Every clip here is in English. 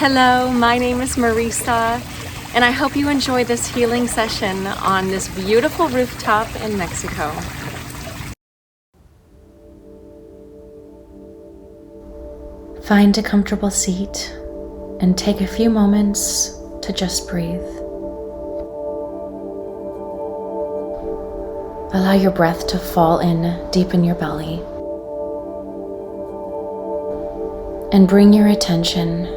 Hello, my name is Marisa, and I hope you enjoy this healing session on this beautiful rooftop in Mexico. Find a comfortable seat and take a few moments to just breathe. Allow your breath to fall in deep in your belly. And bring your attention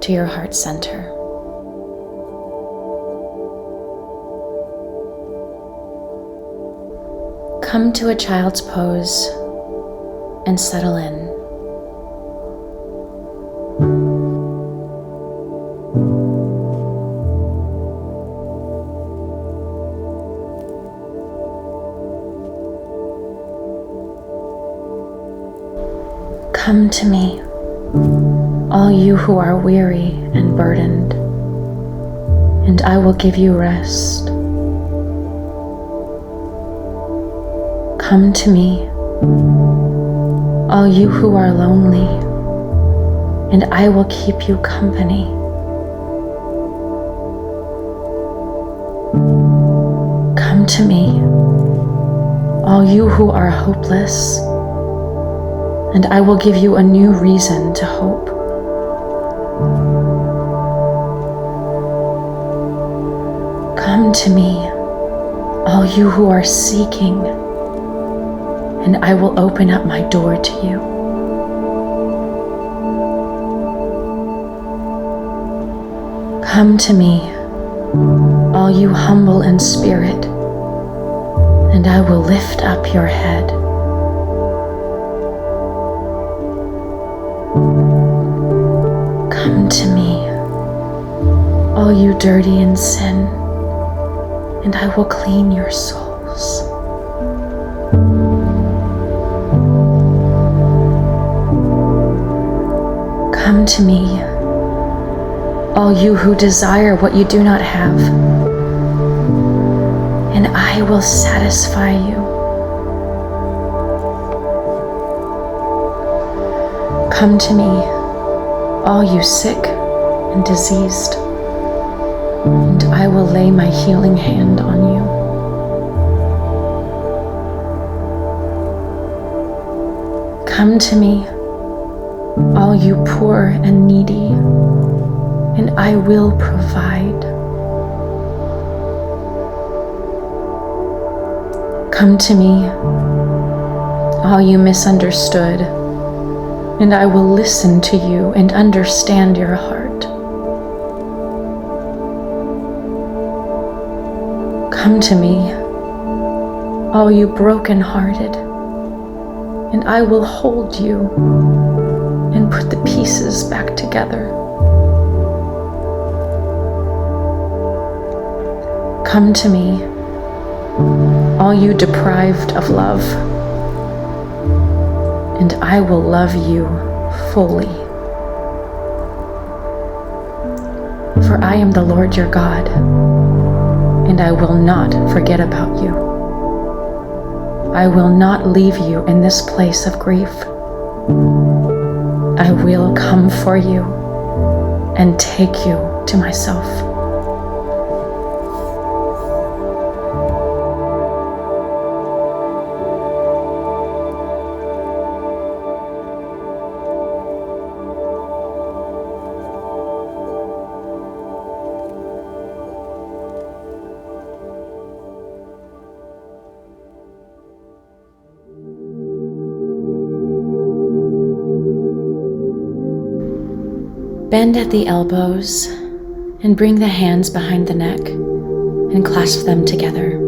to your heart center. Come to a child's pose and settle in. Come to me, all you who are weary and burdened, and I will give you rest. Come to me, all you who are lonely, and I will keep you company. Come to me, all you who are hopeless, and I will give you a new reason to hope. Come to me, all you who are seeking, and I will open up my door to you. Come to me, all you humble in spirit, and I will lift up your head. Come to me, all you dirty in sin, and I will clean your souls. Come to me, all you who desire what you do not have, and I will satisfy you. Come to me, all you sick and diseased, and I will lay my healing hand on you. Come to me, all you poor and needy, and I will provide. Come to me, all you misunderstood, and I will listen to you and understand your heart. Come to me, all you brokenhearted, and I will hold you and put the pieces back together. Come to me, all you deprived of love, and I will love you fully. For I am the Lord your God, and I will not forget about you. I will not leave you in this place of grief. I will come for you and take you to myself. Bend at the elbows and bring the hands behind the neck and clasp them together.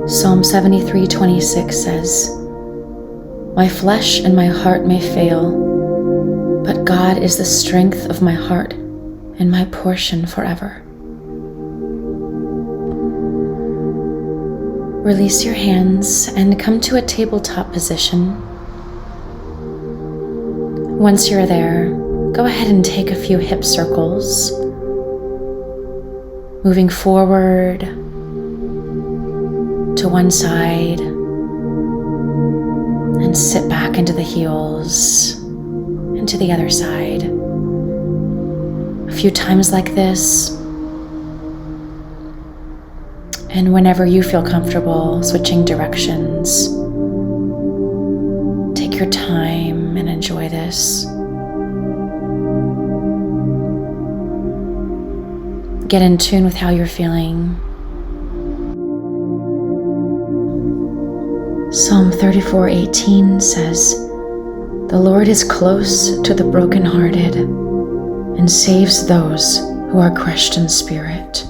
Psalm 73:26 says, "My flesh and my heart may fail, but God is the strength of my heart and my portion forever." Release your hands and come to a tabletop position. Once you're there, go ahead and take a few hip circles, moving forward to one side and sit back into the heels and to the other side. A few times like this. And whenever you feel comfortable switching directions, take your time and enjoy this. Get in tune with how you're feeling. Psalm 34:18 says, "The Lord is close to the brokenhearted and saves those who are crushed in spirit."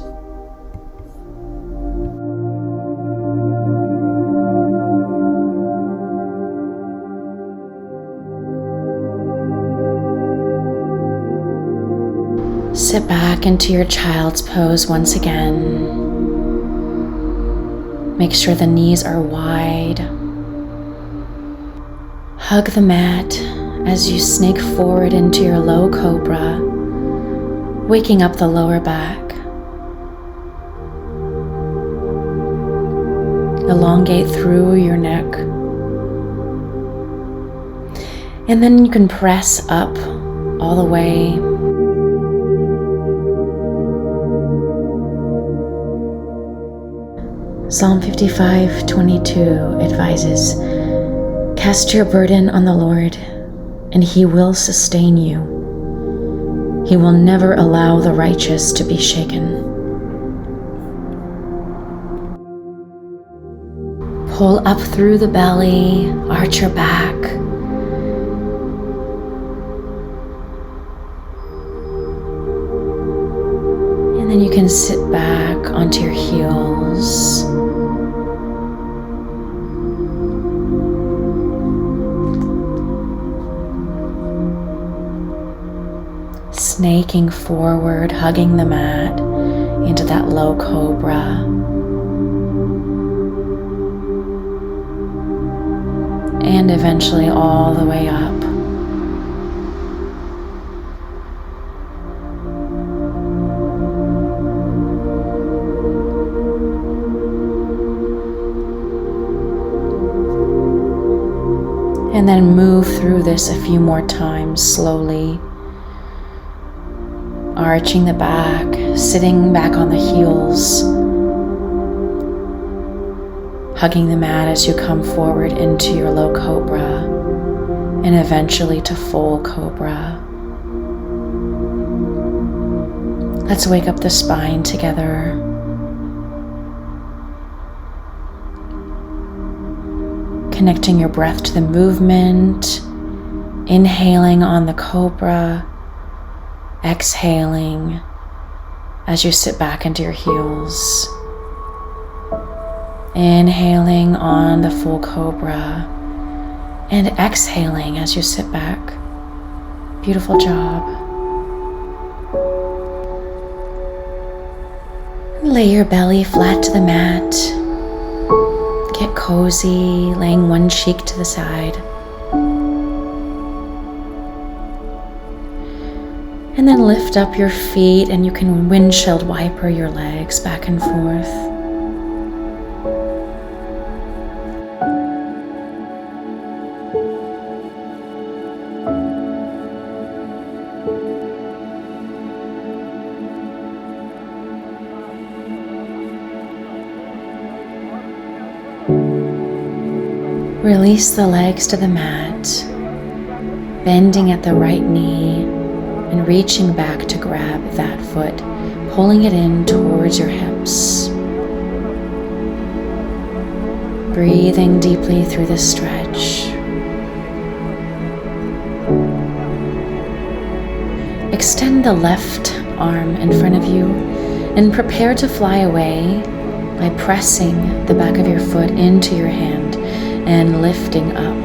Sit back into your child's pose once again. Make sure the knees are wide. Hug the mat as you snake forward into your low cobra, waking up the lower back. Elongate through your neck. And then you can press up all the way. Psalm 55:22 advises, "Cast your burden on the Lord, and He will sustain you. He will never allow the righteous to be shaken." Pull up through the belly, arch your back. And then you can sit back onto your heels. Snaking forward, hugging the mat into that low cobra. And eventually all the way up. And then move through this a few more times slowly. Arching the back, sitting back on the heels, hugging the mat as you come forward into your low cobra, and eventually to full cobra. Let's wake up the spine together. Connecting your breath to the movement, inhaling on the cobra, exhaling as you sit back into your heels. Inhaling on the full cobra and exhaling as you sit back. Beautiful job. Lay your belly flat to the mat. Get cozy, laying one cheek to the side. And then lift up your feet, and you can windshield wiper your legs back and forth. Release the legs to the mat, bending at the right knee and reaching back to grab that foot, pulling it in towards your hips. Breathing deeply through the stretch. Extend the left arm in front of you and prepare to fly away by pressing the back of your foot into your hand and lifting up.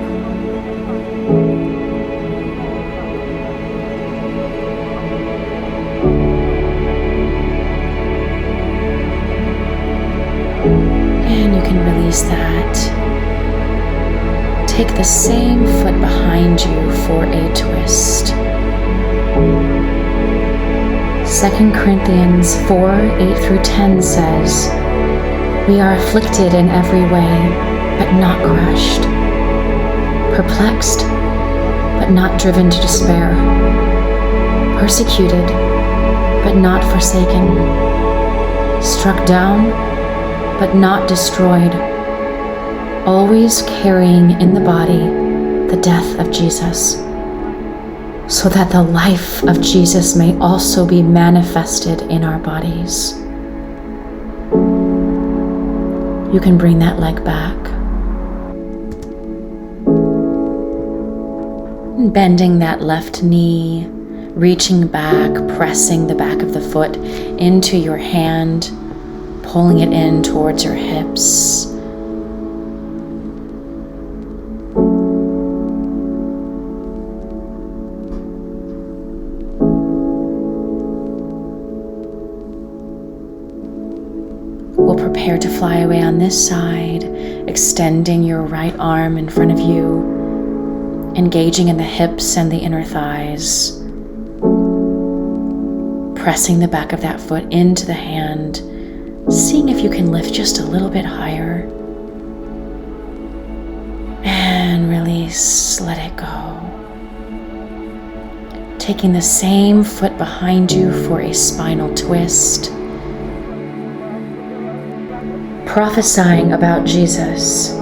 And you can release that. Take the same foot behind you for a twist. 2 Corinthians 4:8-10 says, We are afflicted in every way, but not crushed. Perplexed, but not driven to despair. Persecuted, but not forsaken. Struck down, but not destroyed. Always carrying in the body the death of Jesus, so that the life of Jesus may also be manifested in our bodies. You can bring that leg back. Bending that left knee, reaching back, pressing the back of the foot into your hand, pulling it in towards your hips. We'll prepare to fly away on this side, extending your right arm in front of you, engaging in the hips and the inner thighs, pressing the back of that foot into the hand, seeing if you can lift just a little bit higher, and release, let it go. Taking the same foot behind you for a spinal twist. Prophesying about Jesus,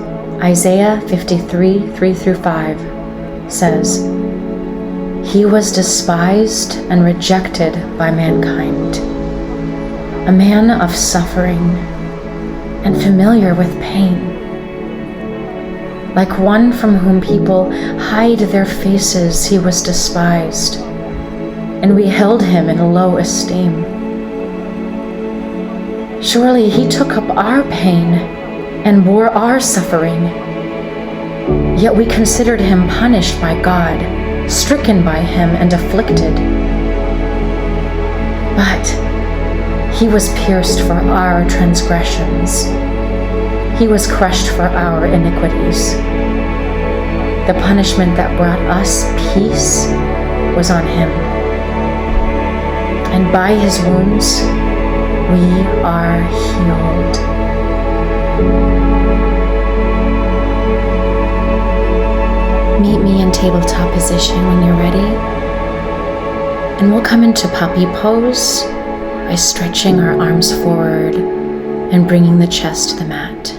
Isaiah 53, 3-5 says, "He was despised and rejected by mankind, a man of suffering and familiar with pain. Like one from whom people hide their faces, he was despised, and we held him in low esteem. Surely he took up our pain and bore our suffering. Yet we considered him punished by God, stricken by him and afflicted. But he was pierced for our transgressions. He was crushed for our iniquities. The punishment that brought us peace was on him. And by his wounds, we are healed." Meet me in tabletop position when you're ready. And we'll come into puppy pose by stretching our arms forward and bringing the chest to the mat.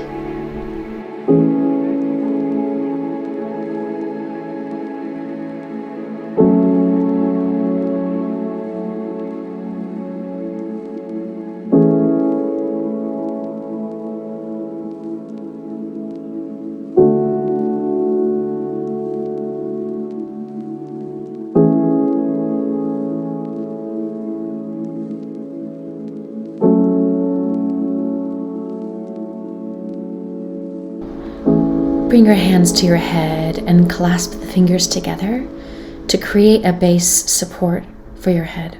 Bring your hands to your head and clasp the fingers together to create a base support for your head.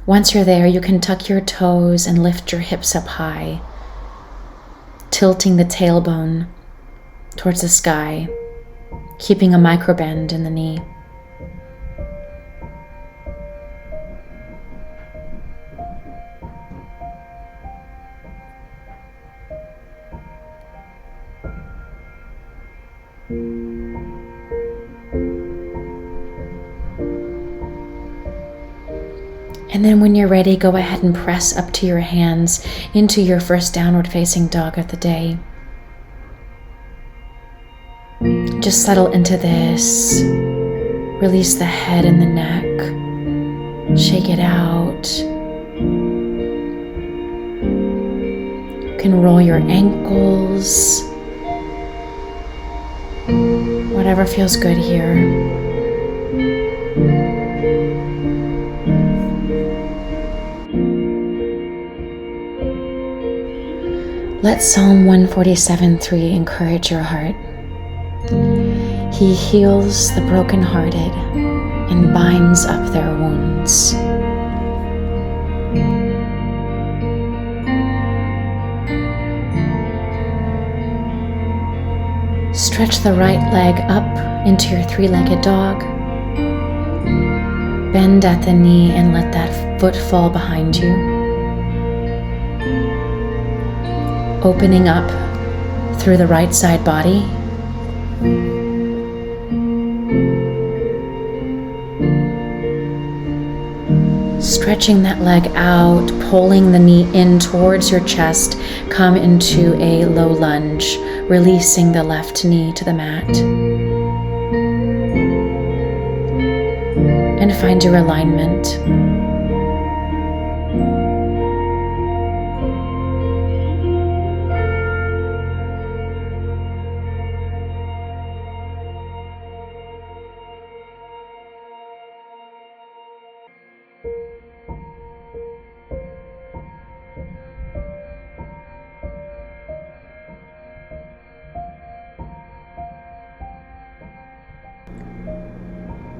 Once you're there, you can tuck your toes and lift your hips up high, tilting the tailbone towards the sky, keeping a micro bend in the knee. And then when you're ready, go ahead and press up to your hands into your first downward facing dog of the day. Just settle into this. Release the head and the neck. Shake it out. You can roll your ankles. Whatever feels good here. Let Psalm 147:3 encourage your heart. He heals the brokenhearted and binds up their wounds. Stretch the right leg up into your three-legged dog. Bend at the knee and let that foot fall behind you. opening up through the right side body. Stretching that leg out, pulling the knee in towards your chest. Come into a low lunge, releasing the left knee to the mat. And find your alignment.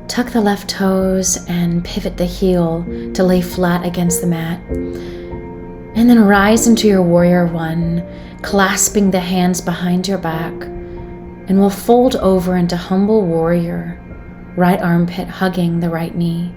Tuck the left toes and pivot the heel to lay flat against the mat. And then rise into your warrior one, clasping the hands behind your back. And we'll fold over into humble warrior, right armpit hugging the right knee.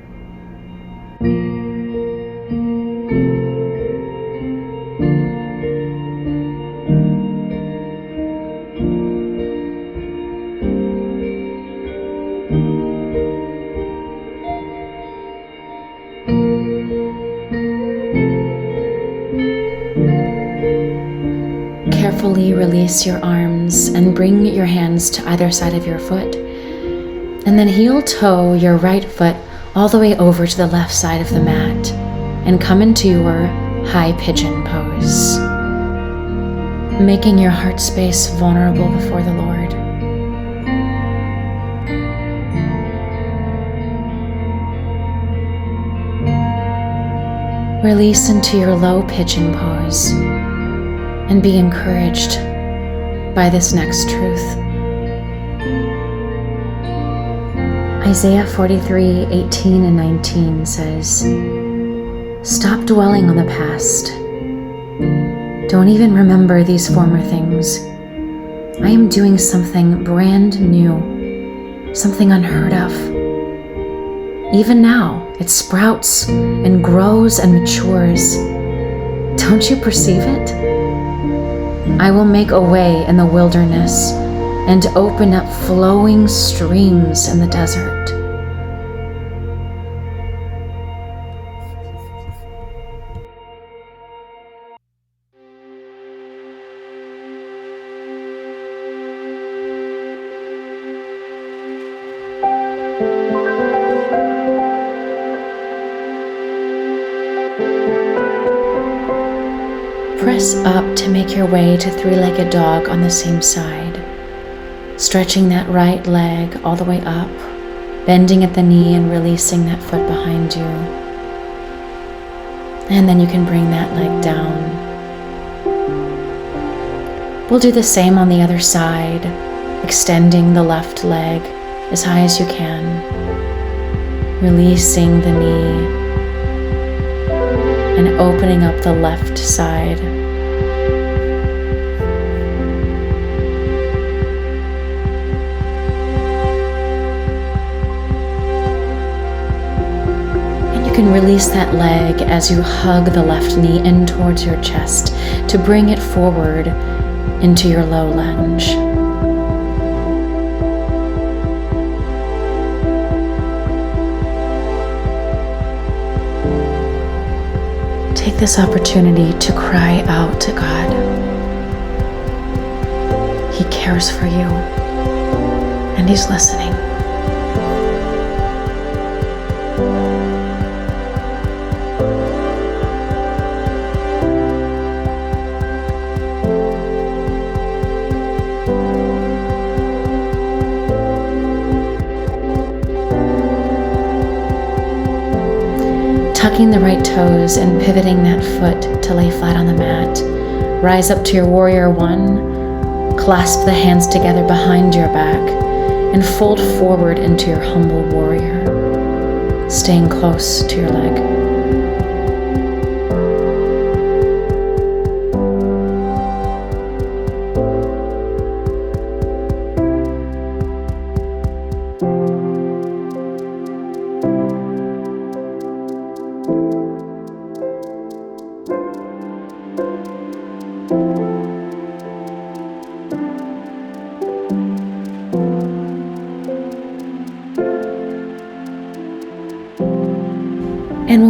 Carefully release your arms and bring your hands to either side of your foot. And then heel toe your right foot all the way over to the left side of the mat and come into your high pigeon pose. Making your heart space vulnerable before the Lord. Release into your low pigeon pose and be encouraged by this next truth. Isaiah 43:18 and 19 says, "Stop dwelling on the past. Don't even remember these former things. I am doing something brand new, something unheard of. Even now, it sprouts and grows and matures. Don't you perceive it? I will make a way in the wilderness and open up flowing streams in the desert." Press up to make your way to three-legged dog on the same side. Stretching that right leg all the way up, bending at the knee and releasing that foot behind you. And then you can bring that leg down. We'll do the same on the other side, extending the left leg as high as you can, releasing the knee and opening up the left side. You can release that leg as you hug the left knee in towards your chest to bring it forward into your low lunge. Take this opportunity to cry out to God. He cares for you, and He's listening. Tucking the right toes and pivoting that foot to lay flat on the mat. Rise up to your warrior one. Clasp the hands together behind your back and fold forward into your humble warrior, staying close to your leg.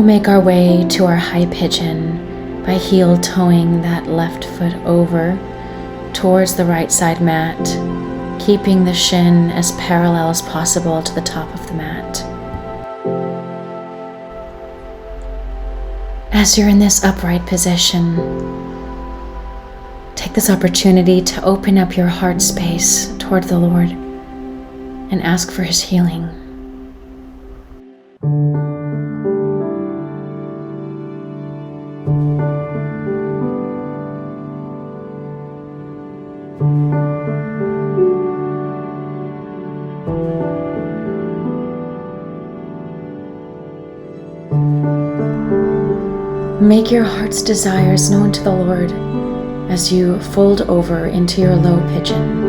make our way to our high pigeon by heel toeing that left foot over towards the right side mat, keeping the shin as parallel as possible to the top of the mat. As you're in this upright position, take this opportunity to open up your heart space toward the Lord and ask for His healing. Make your heart's desires known to the Lord as you fold over into your low pigeon.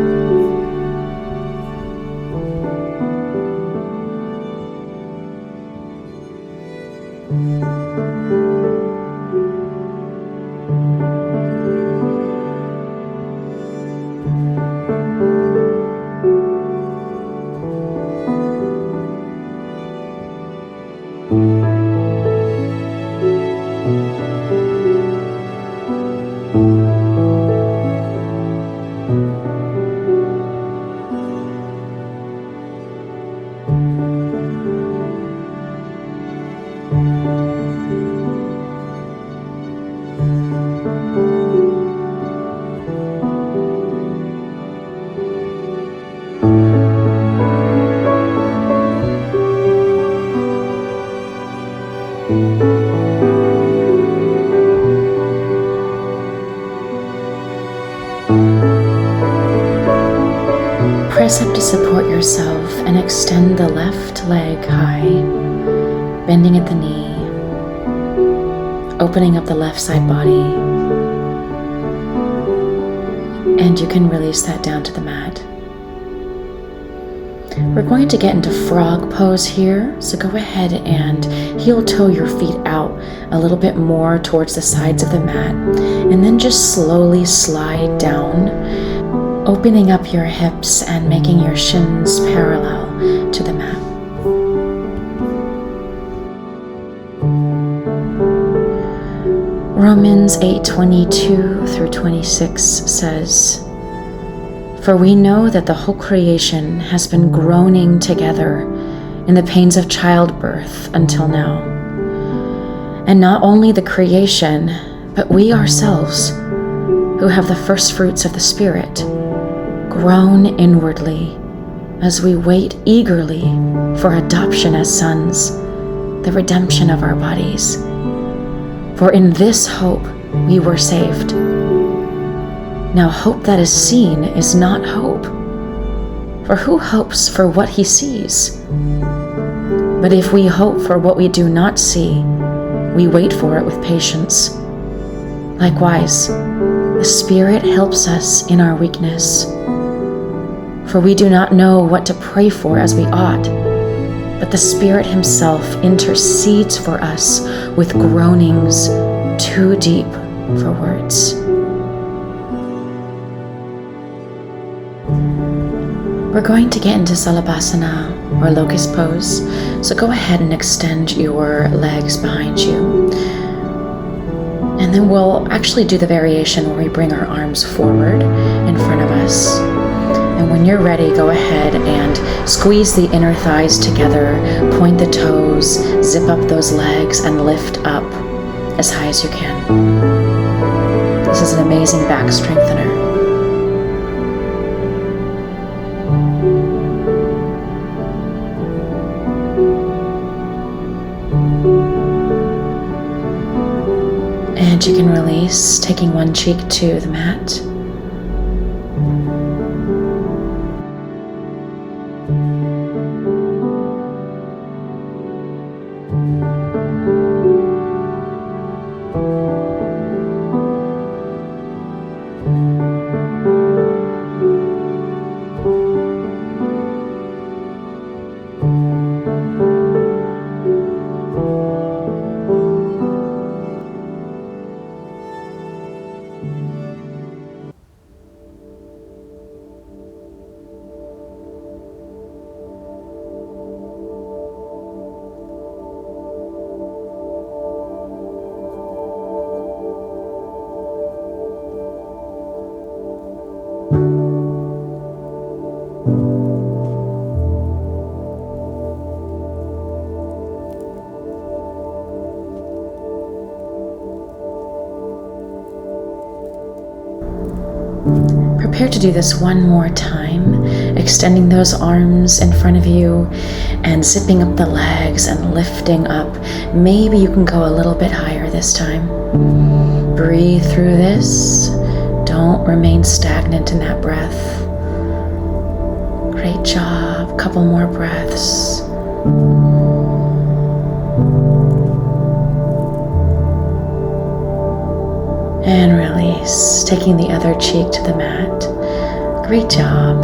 Press up to support yourself and extend the left leg high, bending at the knee, opening up the left side body, and you can release that down to the mat. We're going to get into frog pose here, so go ahead and heel toe your feet out a little bit more towards the sides of the mat, and then just slowly slide down, opening up your hips and making your shins parallel to the mat. Romans 8:22 through 26 says, "For we know that the whole creation has been groaning together in the pains of childbirth until now. And not only the creation, but we ourselves, who have the first fruits of the Spirit, groan inwardly as we wait eagerly for adoption as sons, the redemption of our bodies. For in this hope we were saved. Now hope that is seen is not hope. For who hopes for what he sees? But if we hope for what we do not see, we wait for it with patience. Likewise, the Spirit helps us in our weakness. For we do not know what to pray for as we ought, but the Spirit Himself intercedes for us with groanings too deep for words." We're going to get into Salabhasana, or Locust pose, so go ahead and extend your legs behind you. And then we'll actually do the variation where we bring our arms forward in front of us. And when you're ready, go ahead and squeeze the inner thighs together, point the toes, zip up those legs, and lift up as high as you can. This is an amazing back strengthener. And you can release, taking one cheek to the mat. Prepare to do this one more time, extending those arms in front of you and zipping up the legs and lifting up. Maybe you can go a little bit higher this time. Breathe through this. Don't remain stagnant in that breath. Great job. Couple more breaths. And release, taking the other cheek to the mat. Great job.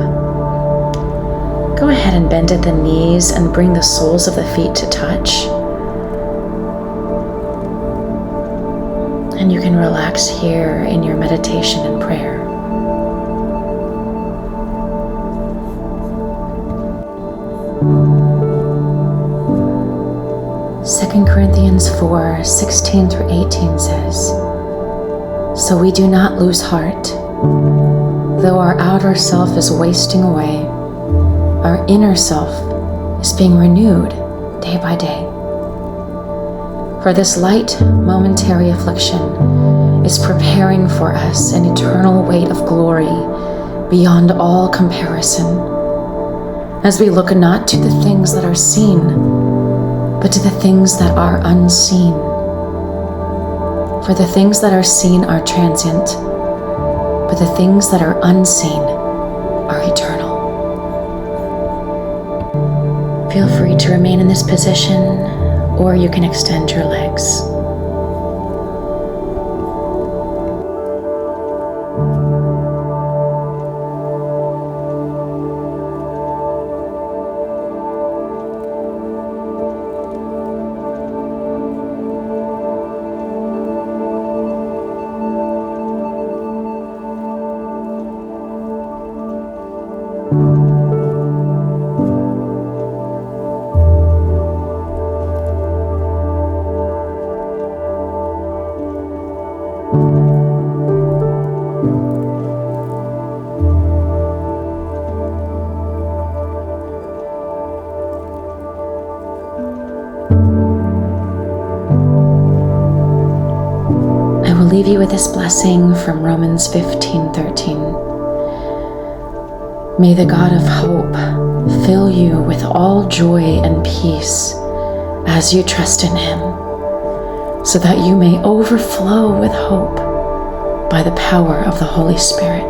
Go ahead and bend at the knees and bring the soles of the feet to touch. And you can relax here in your meditation and prayer. Second Corinthians 4:16 through 18 says, "So we do not lose heart. Though our outer self is wasting away, our inner self is being renewed day by day. For this light, momentary affliction is preparing for us an eternal weight of glory beyond all comparison, as we look not to the things that are seen, but to the things that are unseen. For the things that are seen are transient, but the things that are unseen are eternal." Feel free to remain in this position, or you can extend your legs. Leave you with this blessing from Romans 15:13. May the God of hope fill you with all joy and peace as you trust in Him, so that you may overflow with hope by the power of the Holy Spirit.